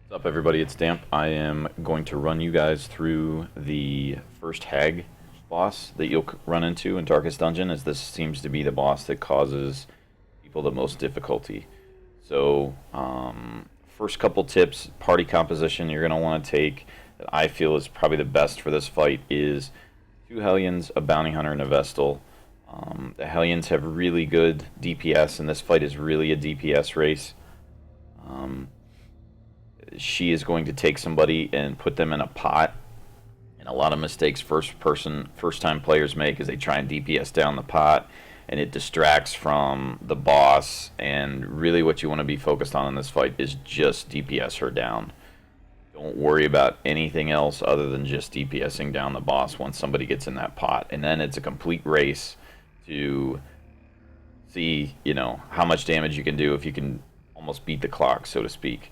What's up, everybody? It's Damp. I am going to run you guys through the first Hag boss that you'll run into in Darkest Dungeon, as this seems to be the boss that causes people the most difficulty. So, first couple tips, party composition you're going to want to take that I feel is probably the best for this fight is 2 Hellions, a Bounty Hunter, and a Vestal. The Hellions have really good DPS, and this fight is really a DPS race. She is going to take somebody and put them in a pot. And a lot of mistakes first time players make is they try and DPS down the pot, and it distracts from the boss. And really what you want to be focused on in this fight is just DPS her down. Don't worry about anything else other than just DPSing down the boss once somebody gets in that pot. And then it's a complete race to see, how much damage you can do if you can almost beat the clock, so to speak.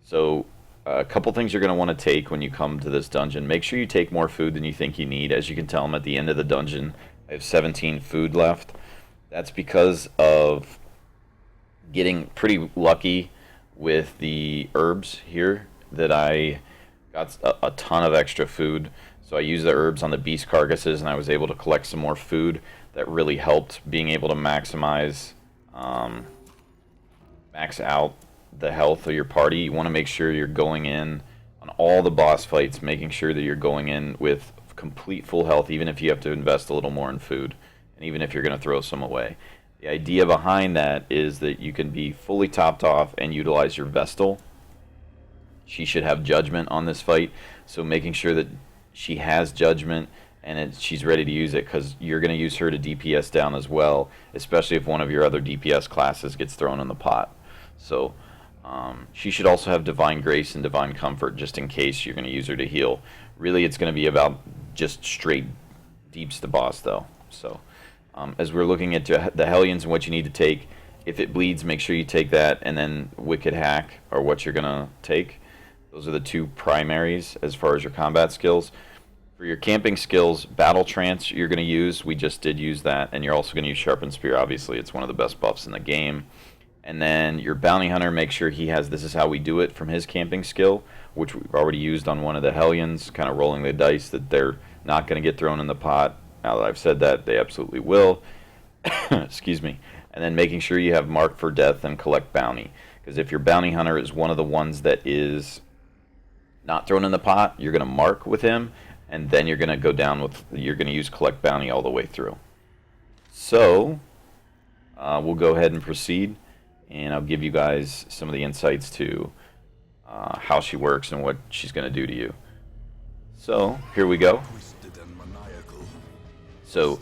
So a couple things you're going to want to take when you come to this dungeon. Make sure you take more food than you think you need. As you can tell, I'm at the end of the dungeon. I have 17 food left. That's because of getting pretty lucky with the herbs here that I got a ton of extra food. So I used the herbs on the beast carcasses, and I was able to collect some more food that really helped being able to max out the health of your party. You want to make sure you're going in on all the boss fights, making sure that you're going in with complete full health, even if you have to invest a little more in food, and even if you're going to throw some away. The idea behind that is that you can be fully topped off and utilize your Vestal. She should have Judgment on this fight, so making sure that she has Judgment and she's ready to use it, because you're going to use her to DPS down as well, especially if one of your other DPS classes gets thrown in the pot. So she should also have Divine Grace and Divine Comfort, just in case you're going to use her to heal. Really, it's going to be about just straight deeps the boss, though. So as we're looking at the Hellions and what you need to take, if it bleeds, make sure you take that, and then Wicked Hack are what you're going to take. Those are the two primaries as far as your combat skills. For your camping skills, Battle Trance you're going to use. We just did use that, and you're also going to use Sharpened Spear. Obviously, it's one of the best buffs in the game. And then your Bounty Hunter, make sure he has This Is How We Do It from his camping skill, which we've already used on one of the Hellions, kind of rolling the dice that they're not going to get thrown in the pot. Now that I've said that, they absolutely will. Excuse me. And then making sure you have Mark for Death and Collect Bounty. Because if your Bounty Hunter is one of the ones that is not thrown in the pot, you're going to mark with him, and then you're going to go down with, you're going to use Collect Bounty all the way through. So, we'll go ahead and proceed. And I'll give you guys some of the insights to how she works and what she's going to do to you. So, here we go. So,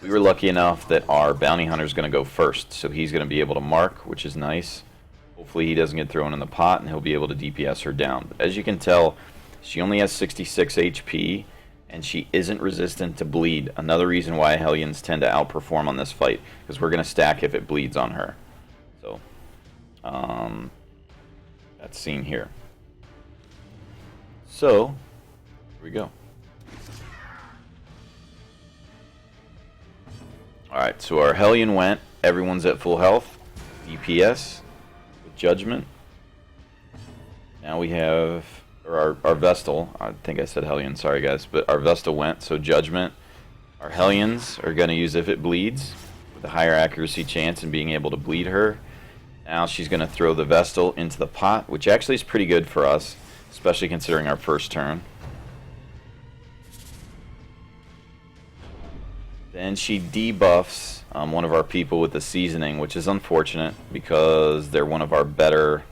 we were lucky enough that our Bounty Hunter is going to go first. So, he's going to be able to mark, which is nice. Hopefully, he doesn't get thrown in the pot, and he'll be able to DPS her down. But as you can tell, she only has 66 HP, and she isn't resistant to bleed. Another reason why Hellions tend to outperform on this fight, because we're going to stack if it bleeds on her. So, that's seen here. So, here we go. Alright, so our Hellion went. Everyone's at full health. DPS with Judgment. Now we have, or our Vestal. I think I said Hellion, sorry guys. But our Vestal went, so Judgment. Our Hellions are going to use If It Bleeds, with a higher accuracy chance and being able to bleed her. Now she's going to throw the Vestal into the pot, which actually is pretty good for us, especially considering our first turn. Then she debuffs one of our people with the Seasoning, which is unfortunate because they're one of our better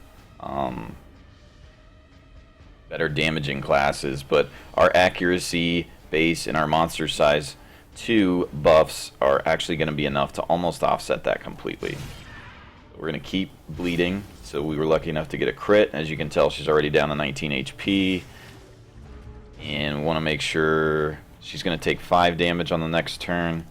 damaging classes. But our accuracy, base, and our monster size 2 buffs are actually going to be enough to almost offset that completely. We're going to keep bleeding, so we were lucky enough to get a crit. As you can tell, she's already down to 19 HP. And we want to make sure she's going to take 5 damage on the next turn.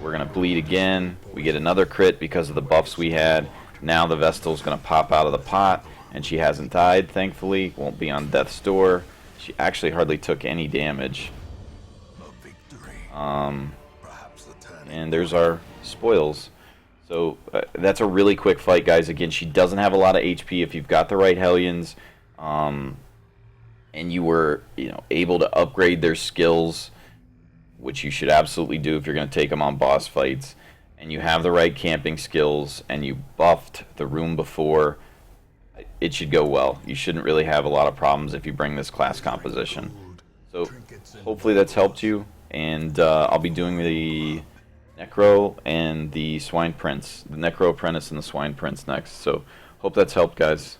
We're going to bleed again. We get another crit because of the buffs we had. Now the Vestal's going to pop out of the pot, and she hasn't died, thankfully. Won't be on death's door. She actually hardly took any damage. And there's our spoils. So that's a really quick fight, guys. Again, she doesn't have a lot of HP. If you've got the right Hellions, and you were, able to upgrade their skills, which you should absolutely do if you're going to take them on boss fights, and you have the right camping skills, and you buffed the room before, it should go well. You shouldn't really have a lot of problems if you bring this class composition. So hopefully that's helped you, and I'll be doing the Necro and the Swine Prince, the Necro Apprentice and the Swine Prince next. So hope that's helped, guys.